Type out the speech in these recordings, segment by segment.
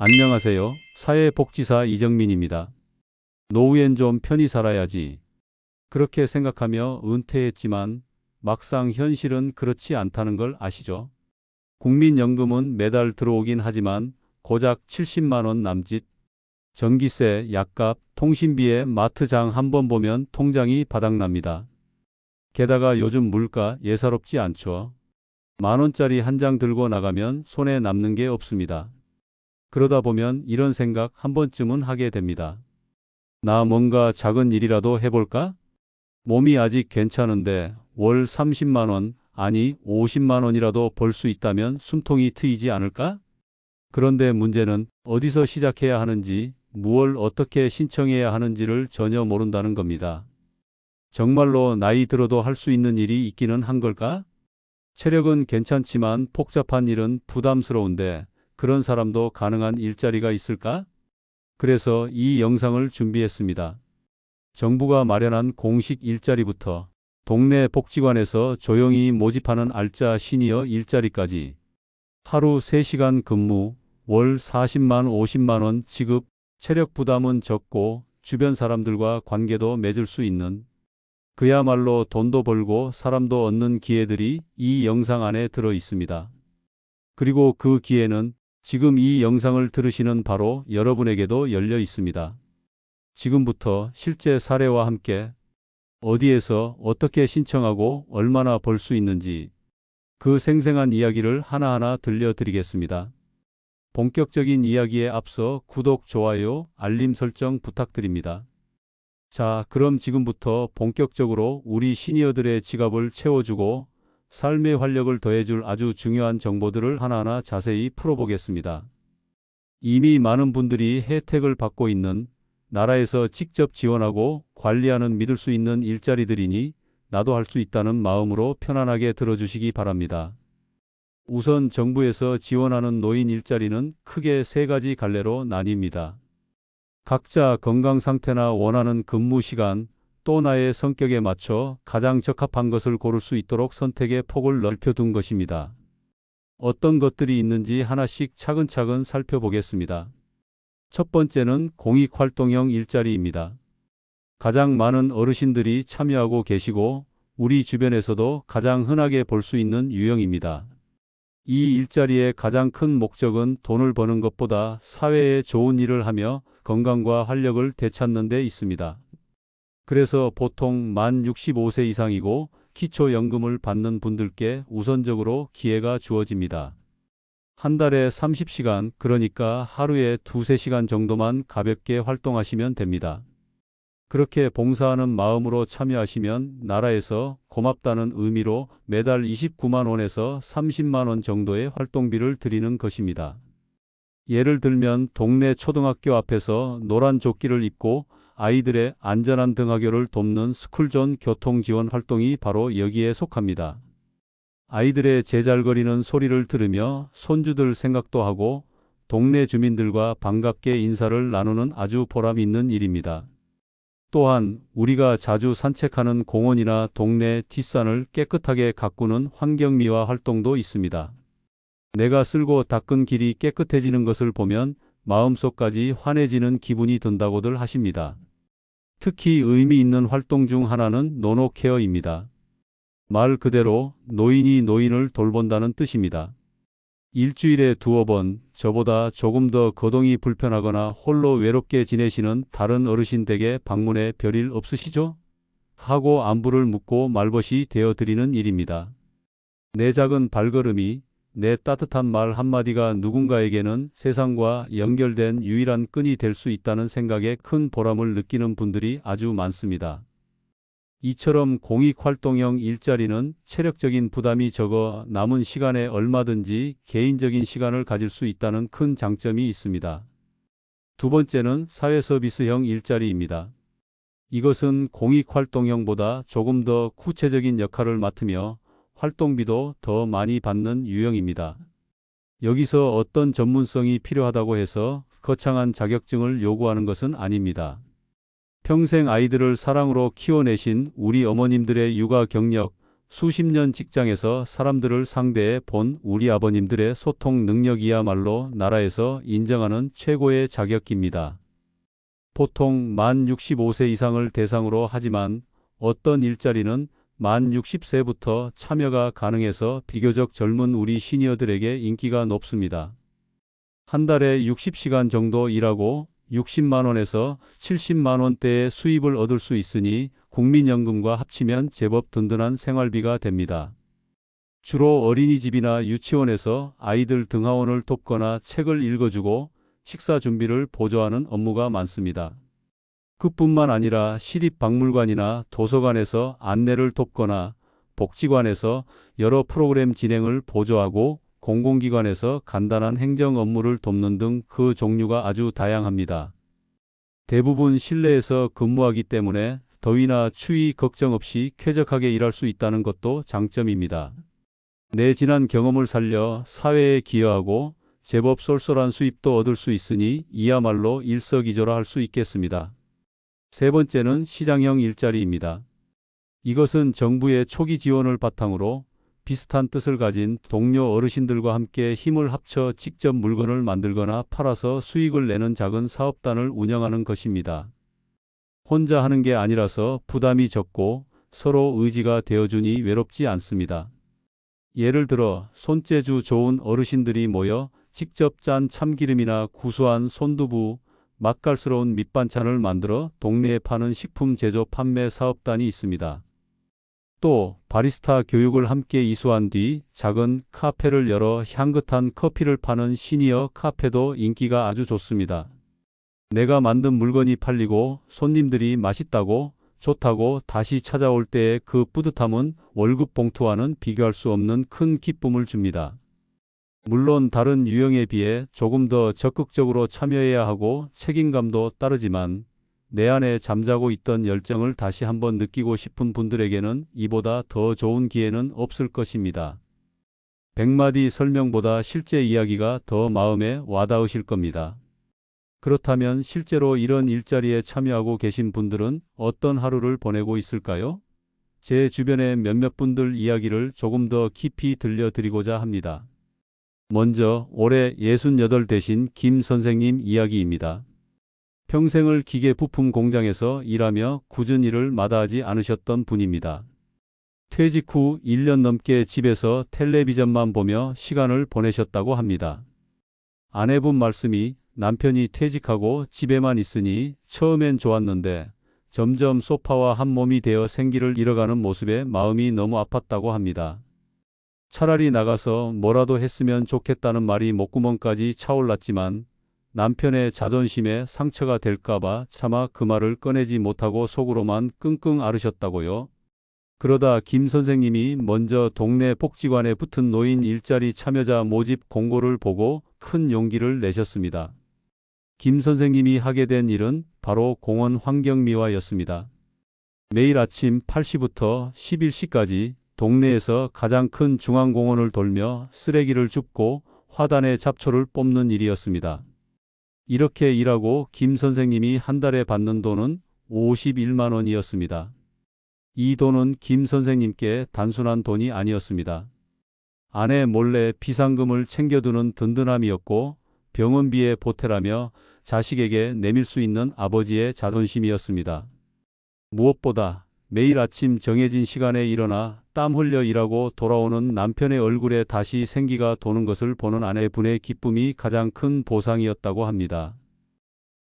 안녕하세요. 사회복지사 이정민입니다. 노후엔 좀 편히 살아야지. 그렇게 생각하며 은퇴했지만 막상 현실은 그렇지 않다는 걸 아시죠? 국민연금은 매달 들어오긴 하지만 고작 70만 원 남짓. 전기세, 약값, 통신비에 마트장 한번 보면 통장이 바닥납니다. 게다가 요즘 물가 예사롭지 않죠. 만 원짜리 한 장 들고 나가면 손에 남는 게 없습니다. 그러다 보면 이런 생각 한 번쯤은 하게 됩니다. 나 뭔가 작은 일이라도 해볼까? 몸이 아직 괜찮은데 월 30만 원, 아니 50만 원이라도 벌 수 있다면 숨통이 트이지 않을까? 그런데 문제는 어디서 시작해야 하는지, 무엇을 어떻게 신청해야 하는지를 전혀 모른다는 겁니다. 정말로 나이 들어도 할 수 있는 일이 있기는 한 걸까? 체력은 괜찮지만 복잡한 일은 부담스러운데 그런 사람도 가능한 일자리가 있을까? 그래서 이 영상을 준비했습니다. 정부가 마련한 공식 일자리부터 동네 복지관에서 조용히 모집하는 알짜 시니어 일자리까지 하루 3시간 근무, 월 40만 50만 원 지급, 체력 부담은 적고 주변 사람들과 관계도 맺을 수 있는 그야말로 돈도 벌고 사람도 얻는 기회들이 이 영상 안에 들어 있습니다. 그리고 그 기회는 지금 이 영상을 들으시는 바로 여러분에게도 열려 있습니다. 지금부터 실제 사례와 함께 어디에서 어떻게 신청하고 얼마나 벌 수 있는지 그 생생한 이야기를 하나하나 들려드리겠습니다. 본격적인 이야기에 앞서 구독, 좋아요, 알림 설정 부탁드립니다. 자, 그럼 지금부터 본격적으로 우리 시니어들의 지갑을 채워주고 삶의 활력을 더해줄 아주 중요한 정보들을 하나하나 자세히 풀어보겠습니다. 이미 많은 분들이 혜택을 받고 있는 나라에서 직접 지원하고 관리하는 믿을 수 있는 일자리들이니 나도 할 수 있다는 마음으로 편안하게 들어주시기 바랍니다. 우선 정부에서 지원하는 노인 일자리는 크게 3가지 갈래로 나뉩니다. 각자 건강 상태나 원하는 근무 시간, 또 나의 성격에 맞춰 가장 적합한 것을 고를 수 있도록 선택의 폭을 넓혀둔 것입니다. 어떤 것들이 있는지 하나씩 차근차근 살펴보겠습니다. 첫 번째는 공익활동형 일자리입니다. 가장 많은 어르신들이 참여하고 계시고 우리 주변에서도 가장 흔하게 볼 수 있는 유형입니다. 이 일자리의 가장 큰 목적은 돈을 버는 것보다 사회에 좋은 일을 하며 건강과 활력을 되찾는 데 있습니다. 그래서 보통 만 65세 이상이고 기초연금을 받는 분들께 우선적으로 기회가 주어집니다. 한 달에 30시간, 그러니까 하루에 2~3시간 정도만 가볍게 활동하시면 됩니다. 그렇게 봉사하는 마음으로 참여하시면 나라에서 고맙다는 의미로 매달 29만 원에서 30만 원 정도의 활동비를 드리는 것입니다. 예를 들면 동네 초등학교 앞에서 노란 조끼를 입고 아이들의 안전한 등하교를 돕는 스쿨존 교통지원 활동이 바로 여기에 속합니다. 아이들의 제잘거리는 소리를 들으며 손주들 생각도 하고 동네 주민들과 반갑게 인사를 나누는 아주 보람 있는 일입니다. 또한 우리가 자주 산책하는 공원이나 동네 뒷산을 깨끗하게 가꾸는 환경미화 활동도 있습니다. 내가 쓸고 닦은 길이 깨끗해지는 것을 보면 마음속까지 환해지는 기분이 든다고들 하십니다. 특히 의미 있는 활동 중 하나는 노노케어입니다. 말 그대로 노인이 노인을 돌본다는 뜻입니다. 일주일에 2번 저보다 조금 더 거동이 불편하거나 홀로 외롭게 지내시는 다른 어르신 댁에 방문해 별일 없으시죠? 하고 안부를 묻고 말벗이 되어드리는 일입니다. 내 작은 발걸음이, 내 따뜻한 말 한마디가 누군가에게는 세상과 연결된 유일한 끈이 될 수 있다는 생각에 큰 보람을 느끼는 분들이 아주 많습니다. 이처럼 공익활동형 일자리는 체력적인 부담이 적어 남은 시간에 얼마든지 개인적인 시간을 가질 수 있다는 큰 장점이 있습니다. 두 번째는 사회서비스형 일자리입니다. 이것은 공익활동형보다 조금 더 구체적인 역할을 맡으며 활동비도 더 많이 받는 유형입니다. 여기서 어떤 전문성이 필요하다고 해서 거창한 자격증을 요구하는 것은 아닙니다. 평생 아이들을 사랑으로 키워내신 우리 어머님들의 육아 경력, 수십 년 직장에서 사람들을 상대해 본 우리 아버님들의 소통 능력이야말로 나라에서 인정하는 최고의 자격입니다. 보통 만 65세 이상을 대상으로 하지만 어떤 일자리는 만 60세부터 참여가 가능해서 비교적 젊은 우리 시니어들에게 인기가 높습니다. 한 달에 60시간 정도 일하고 60만 원에서 70만 원대의 수입을 얻을 수 있으니 국민연금과 합치면 제법 든든한 생활비가 됩니다. 주로 어린이집이나 유치원에서 아이들 등하원을 돕거나 책을 읽어주고 식사 준비를 보조하는 업무가 많습니다. 그뿐만 아니라 시립박물관이나 도서관에서 안내를 돕거나 복지관에서 여러 프로그램 진행을 보조하고 공공기관에서 간단한 행정 업무를 돕는 등 그 종류가 아주 다양합니다. 대부분 실내에서 근무하기 때문에 더위나 추위 걱정 없이 쾌적하게 일할 수 있다는 것도 장점입니다. 내 지난 경험을 살려 사회에 기여하고 제법 쏠쏠한 수입도 얻을 수 있으니 이야말로 일석이조라 할 수 있겠습니다. 세 번째는 시장형 일자리입니다. 이것은 정부의 초기 지원을 바탕으로 비슷한 뜻을 가진 동료 어르신들과 함께 힘을 합쳐 직접 물건을 만들거나 팔아서 수익을 내는 작은 사업단을 운영하는 것입니다. 혼자 하는 게 아니라서 부담이 적고 서로 의지가 되어주니 외롭지 않습니다. 예를 들어 손재주 좋은 어르신들이 모여 직접 짠 참기름이나 구수한 손두부, 맛깔스러운 밑반찬을 만들어 동네에 파는 식품 제조 판매 사업단이 있습니다. 또 바리스타 교육을 함께 이수한 뒤 작은 카페를 열어 향긋한 커피를 파는 시니어 카페도 인기가 아주 좋습니다. 내가 만든 물건이 팔리고 손님들이 맛있다고 좋다고 다시 찾아올 때의 그 뿌듯함은 월급 봉투와는 비교할 수 없는 큰 기쁨을 줍니다. 물론 다른 유형에 비해 조금 더 적극적으로 참여해야 하고 책임감도 따르지만 내 안에 잠자고 있던 열정을 다시 한번 느끼고 싶은 분들에게는 이보다 더 좋은 기회는 없을 것입니다. 100마디 설명보다 실제 이야기가 더 마음에 와닿으실 겁니다. 그렇다면 실제로 이런 일자리에 참여하고 계신 분들은 어떤 하루를 보내고 있을까요? 제 주변의 몇몇 분들 이야기를 조금 더 깊이 들려드리고자 합니다. 먼저 올해 68 되신 김 선생님 이야기입니다. 평생을 기계 부품 공장에서 일하며 굳은 일을 마다하지 않으셨던 분입니다. 퇴직 후 1년 넘게 집에서 텔레비전만 보며 시간을 보내셨다고 합니다. 아내분 말씀이 남편이 퇴직하고 집에만 있으니 처음엔 좋았는데 점점 소파와 한 몸이 되어 생기를 잃어가는 모습에 마음이 너무 아팠다고 합니다. 차라리 나가서 뭐라도 했으면 좋겠다는 말이 목구멍까지 차올랐지만 남편의 자존심에 상처가 될까봐 차마 그 말을 꺼내지 못하고 속으로만 끙끙 앓으셨다고요. 그러다 김 선생님이 먼저 동네 복지관에 붙은 노인 일자리 참여자 모집 공고를 보고 큰 용기를 내셨습니다. 김 선생님이 하게 된 일은 바로 공원 환경미화였습니다. 매일 아침 8시부터 11시까지 동네에서 가장 큰 중앙공원을 돌며 쓰레기를 줍고 화단에 잡초를 뽑는 일이었습니다. 이렇게 일하고 김 선생님이 한 달에 받는 돈은 51만 원이었습니다. 이 돈은 김 선생님께 단순한 돈이 아니었습니다. 아내 몰래 비상금을 챙겨두는 든든함이었고 병원비에 보태라며 자식에게 내밀 수 있는 아버지의 자존심이었습니다. 무엇보다 매일 아침 정해진 시간에 일어나 땀 흘려 일하고 돌아오는 남편의 얼굴에 다시 생기가 도는 것을 보는 아내분의 기쁨이 가장 큰 보상이었다고 합니다.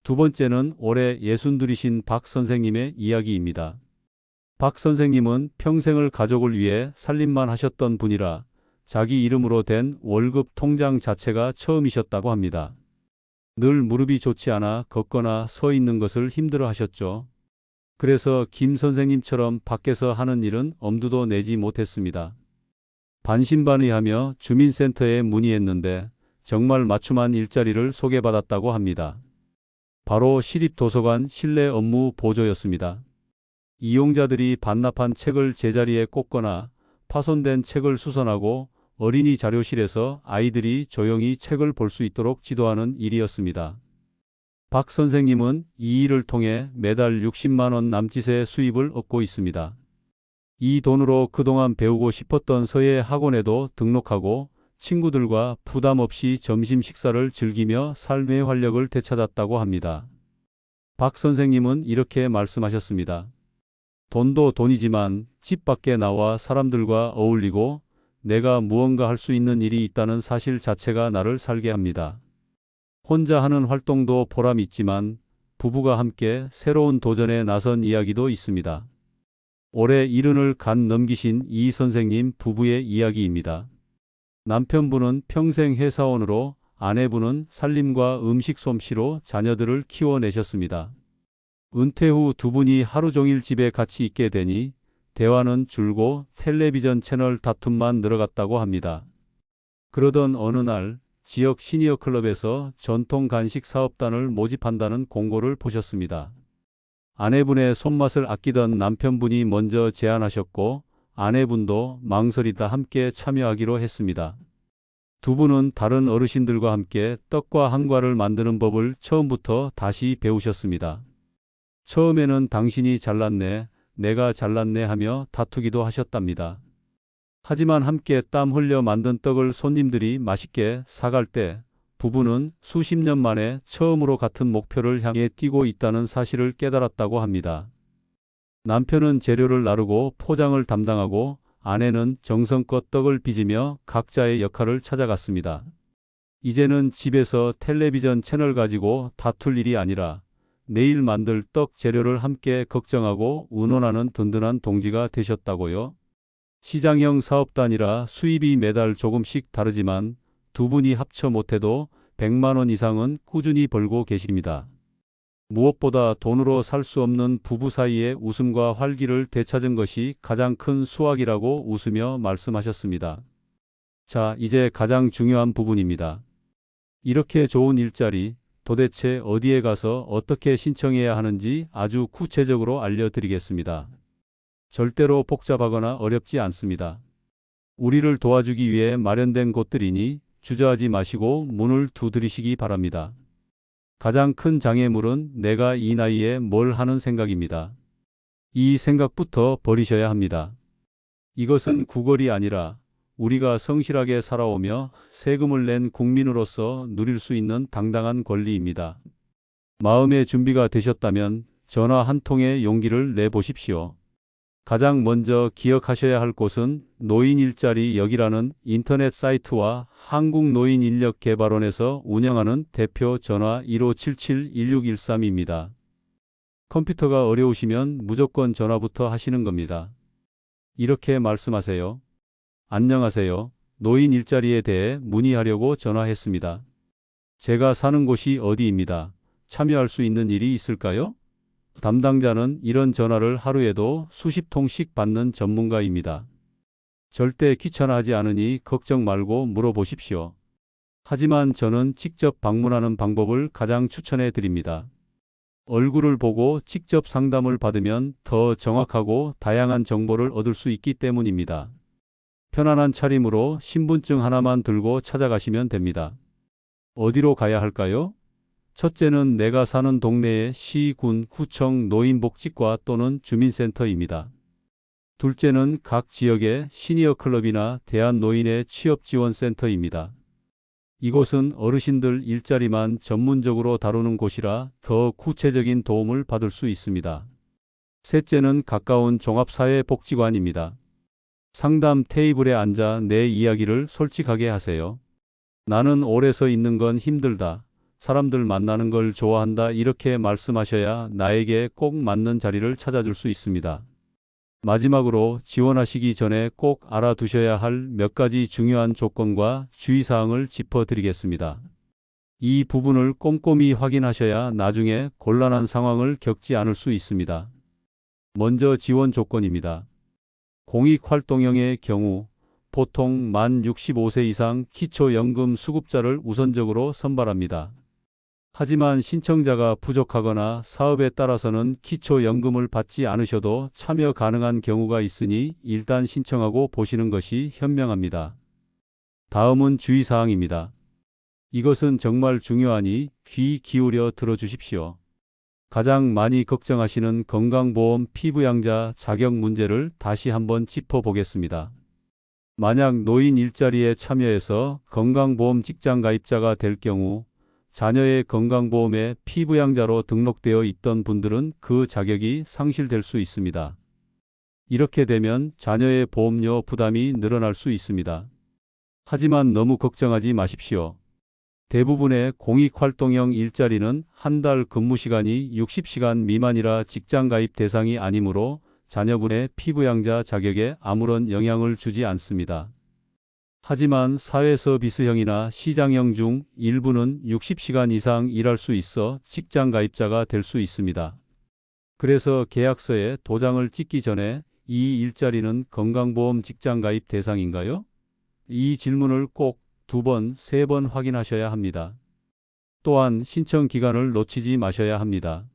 두 번째는 올해 62이신 박 선생님의 이야기입니다. 박 선생님은 평생을 가족을 위해 살림만 하셨던 분이라 자기 이름으로 된 월급 통장 자체가 처음이셨다고 합니다. 늘 무릎이 좋지 않아 걷거나 서 있는 것을 힘들어 하셨죠. 그래서 김 선생님처럼 밖에서 하는 일은 엄두도 내지 못했습니다. 반신반의하며 주민센터에 문의했는데 정말 맞춤한 일자리를 소개받았다고 합니다. 바로 시립도서관 실내 업무 보조였습니다. 이용자들이 반납한 책을 제자리에 꽂거나 파손된 책을 수선하고 어린이 자료실에서 아이들이 조용히 책을 볼 수 있도록 지도하는 일이었습니다. 박 선생님은 이 일을 통해 매달 60만 원 남짓의 수입을 얻고 있습니다. 이 돈으로 그동안 배우고 싶었던 서예 학원에도 등록하고 친구들과 부담 없이 점심 식사를 즐기며 삶의 활력을 되찾았다고 합니다. 박 선생님은 이렇게 말씀하셨습니다. 돈도 돈이지만 집 밖에 나와 사람들과 어울리고 내가 무언가 할 수 있는 일이 있다는 사실 자체가 나를 살게 합니다. 혼자 하는 활동도 보람 있지만 부부가 함께 새로운 도전에 나선 이야기도 있습니다. 올해 70을 간 넘기신 이 선생님 부부의 이야기입니다. 남편분은 평생 회사원으로 아내분은 살림과 음식 솜씨로 자녀들을 키워내셨습니다. 은퇴 후 두 분이 하루 종일 집에 같이 있게 되니 대화는 줄고 텔레비전 채널 다툼만 늘어갔다고 합니다. 그러던 어느 날 지역 시니어 클럽에서 전통 간식 사업단을 모집한다는 공고를 보셨습니다. 아내분의 손맛을 아끼던 남편분이 먼저 제안하셨고 아내분도 망설이다 함께 참여하기로 했습니다. 두 분은 다른 어르신들과 함께 떡과 한과를 만드는 법을 처음부터 다시 배우셨습니다. 처음에는 당신이 잘났네, 내가 잘났네 하며 다투기도 하셨답니다. 하지만 함께 땀 흘려 만든 떡을 손님들이 맛있게 사갈 때 부부는 수십 년 만에 처음으로 같은 목표를 향해 뛰고 있다는 사실을 깨달았다고 합니다. 남편은 재료를 나르고 포장을 담당하고 아내는 정성껏 떡을 빚으며 각자의 역할을 찾아갔습니다. 이제는 집에서 텔레비전 채널 가지고 다툴 일이 아니라 내일 만들 떡 재료를 함께 걱정하고 의논하는 든든한 동지가 되셨다고요. 시장형 사업단이라 수입이 매달 조금씩 다르지만 두 분이 합쳐 못해도 100만 원 이상은 꾸준히 벌고 계십니다. 무엇보다 돈으로 살 수 없는 부부 사이의 웃음과 활기를 되찾은 것이 가장 큰 수확이라고 웃으며 말씀하셨습니다. 자, 이제 가장 중요한 부분입니다. 이렇게 좋은 일자리, 도대체 어디에 가서 어떻게 신청해야 하는지 아주 구체적으로 알려드리겠습니다. 절대로 복잡하거나 어렵지 않습니다. 우리를 도와주기 위해 마련된 곳들이니 주저하지 마시고 문을 두드리시기 바랍니다. 가장 큰 장애물은 내가 이 나이에 뭘 하는 생각입니다. 이 생각부터 버리셔야 합니다. 이것은 구걸이 아니라 우리가 성실하게 살아오며 세금을 낸 국민으로서 누릴 수 있는 당당한 권리입니다. 마음의 준비가 되셨다면 전화 한 통의 용기를 내보십시오. 가장 먼저 기억하셔야 할 곳은 노인 일자리 여기라는 인터넷 사이트와 한국노인인력개발원에서 운영하는 대표 전화 1577-1613입니다. 컴퓨터가 어려우시면 무조건 전화부터 하시는 겁니다. 이렇게 말씀하세요. 안녕하세요. 노인 일자리에 대해 문의하려고 전화했습니다. 제가 사는 곳이 어디입니다. 참여할 수 있는 일이 있을까요? 담당자는 이런 전화를 하루에도 수십 통씩 받는 전문가입니다. 절대 귀찮아하지 않으니 걱정 말고 물어보십시오. 하지만 저는 직접 방문하는 방법을 가장 추천해 드립니다. 얼굴을 보고 직접 상담을 받으면 더 정확하고 다양한 정보를 얻을 수 있기 때문입니다. 편안한 차림으로 신분증 하나만 들고 찾아가시면 됩니다. 어디로 가야 할까요? 첫째는 내가 사는 동네의 시, 군, 구청, 노인복지과 또는 주민센터입니다. 둘째는 각 지역의 시니어 클럽이나 대한노인의 취업지원센터입니다. 이곳은 어르신들 일자리만 전문적으로 다루는 곳이라 더 구체적인 도움을 받을 수 있습니다. 셋째는 가까운 종합사회복지관입니다. 상담 테이블에 앉아 내 이야기를 솔직하게 하세요. 나는 오래 서 있는 건 힘들다. 사람들 만나는 걸 좋아한다. 이렇게 말씀하셔야 나에게 꼭 맞는 자리를 찾아줄 수 있습니다. 마지막으로 지원하시기 전에 꼭 알아두셔야 할 몇 가지 중요한 조건과 주의사항을 짚어드리겠습니다. 이 부분을 꼼꼼히 확인하셔야 나중에 곤란한 상황을 겪지 않을 수 있습니다. 먼저 지원 조건입니다. 공익활동형의 경우 보통 만 65세 이상 기초연금 수급자를 우선적으로 선발합니다. 하지만 신청자가 부족하거나 사업에 따라서는 기초연금을 받지 않으셔도 참여 가능한 경우가 있으니 일단 신청하고 보시는 것이 현명합니다. 다음은 주의사항입니다. 이것은 정말 중요하니 귀 기울여 들어주십시오. 가장 많이 걱정하시는 건강보험 피부양자 자격 문제를 다시 한번 짚어보겠습니다. 만약 노인 일자리에 참여해서 건강보험 직장 가입자가 될 경우 자녀의 건강보험에 피부양자로 등록되어 있던 분들은 그 자격이 상실될 수 있습니다. 이렇게 되면 자녀의 보험료 부담이 늘어날 수 있습니다. 하지만 너무 걱정하지 마십시오. 대부분의 공익활동형 일자리는 한 달 근무 시간이 60시간 미만이라 직장 가입 대상이 아니므로 자녀분의 피부양자 자격에 아무런 영향을 주지 않습니다. 하지만 사회서비스형이나 시장형 중 일부는 60시간 이상 일할 수 있어 직장 가입자가 될 수 있습니다. 그래서 계약서에 도장을 찍기 전에 이 일자리는 건강보험 직장 가입 대상인가요? 이 질문을 꼭 2번, 3번 확인하셔야 합니다. 또한 신청 기간을 놓치지 마셔야 합니다.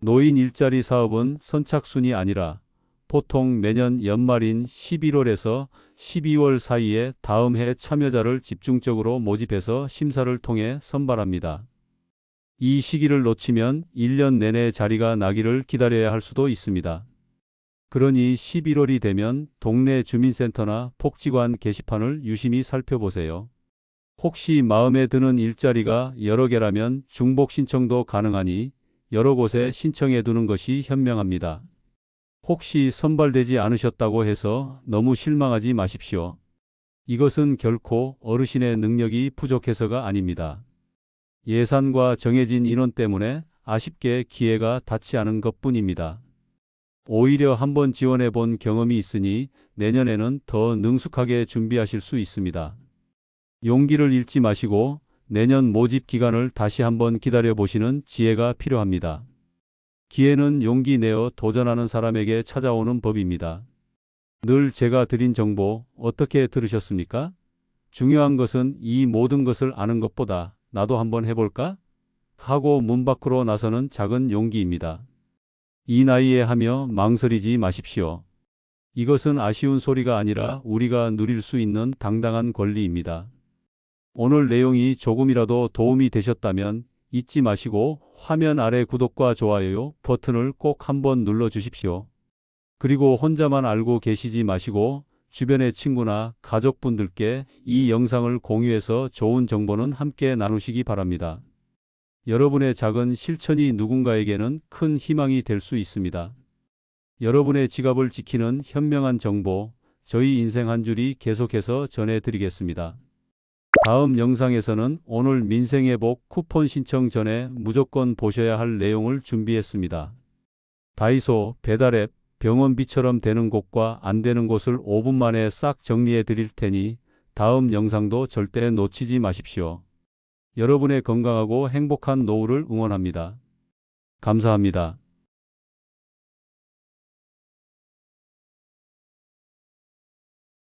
노인 일자리 사업은 선착순이 아니라 보통 매년 연말인 11월에서 12월 사이에 다음 해 참여자를 집중적으로 모집해서 심사를 통해 선발합니다. 이 시기를 놓치면 1년 내내 자리가 나기를 기다려야 할 수도 있습니다. 그러니 11월이 되면 동네 주민센터나 복지관 게시판을 유심히 살펴보세요. 혹시 마음에 드는 일자리가 여러 개라면 중복 신청도 가능하니 여러 곳에 신청해 두는 것이 현명합니다. 혹시 선발되지 않으셨다고 해서 너무 실망하지 마십시오. 이것은 결코 어르신의 능력이 부족해서가 아닙니다. 예산과 정해진 인원 때문에 아쉽게 기회가 닿지 않은 것뿐입니다. 오히려 한번 지원해 본 경험이 있으니 내년에는 더 능숙하게 준비하실 수 있습니다. 용기를 잃지 마시고 내년 모집 기간을 다시 한번 기다려 보시는 지혜가 필요합니다. 기회는 용기 내어 도전하는 사람에게 찾아오는 법입니다. 늘 제가 드린 정보 어떻게 들으셨습니까? 중요한 것은 이 모든 것을 아는 것보다 나도 한번 해볼까? 하고 문 밖으로 나서는 작은 용기입니다. 이 나이에 하며 망설이지 마십시오. 이것은 아쉬운 소리가 아니라 우리가 누릴 수 있는 당당한 권리입니다. 오늘 내용이 조금이라도 도움이 되셨다면 잊지 마시고 화면 아래 구독과 좋아요 버튼을 꼭 한번 눌러 주십시오. 그리고 혼자만 알고 계시지 마시고 주변의 친구나 가족분들께 이 영상을 공유해서 좋은 정보는 함께 나누시기 바랍니다. 여러분의 작은 실천이 누군가에게는 큰 희망이 될 수 있습니다. 여러분의 지갑을 지키는 현명한 정보, 저희 인생 한 줄이 계속해서 전해드리겠습니다. 다음 영상에서는 오늘 민생회복 쿠폰 신청 전에 무조건 보셔야 할 내용을 준비했습니다. 다이소, 배달앱, 병원비처럼 되는 곳과 안 되는 곳을 5분 만에 싹 정리해 드릴 테니 다음 영상도 절대 놓치지 마십시오. 여러분의 건강하고 행복한 노후를 응원합니다. 감사합니다.